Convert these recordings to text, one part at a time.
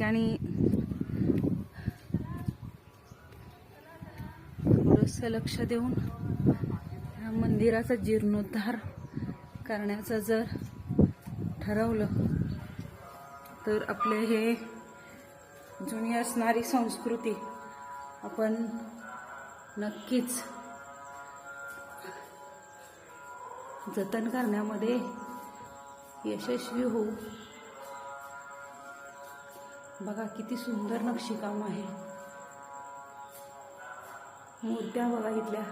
ठिकाणी थोडंसं लक्ष देऊन या मंदिराचा जीर्णोद्धार करण्याचं जर ठरवलं तर आपले हे जुनी असणारी संस्कृती आपण नक्कीच जतन करण्यामध्ये यशस्वी होऊ. बघा किती सुंदर नक्षीकाम आहे. मूर्त्या बघा इथल्या.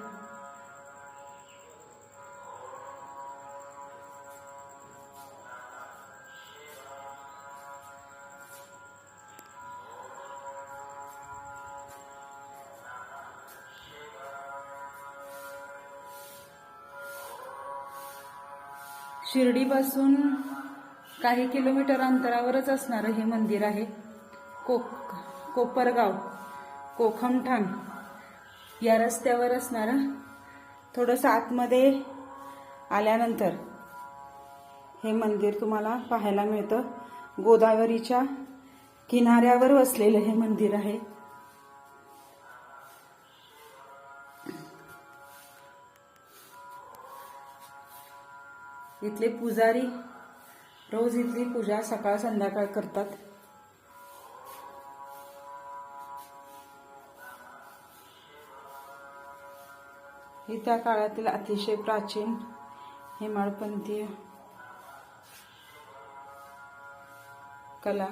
शिर्डीपासून काही किलोमीटर अंतरावरच असणारं हे मंदिर आहे. कोपरगाव कोखमठाण या रस्त्यावर असणारं. थोडंसं आतमध्ये आल्यानंतर हे मंदिर तुम्हाला पाहायला मिळतं. गोदावरीच्या किनाऱ्यावर वसलेलं हे मंदिर आहे. इथले पुजारी रोज इथली पूजा सकाळ संध्याकाळ करतात. ही त्या काळातील अतिशय प्राचीन हेमाडपंथीय कला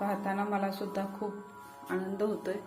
पाहताना मला सुद्धा खूप आनंद होतोय.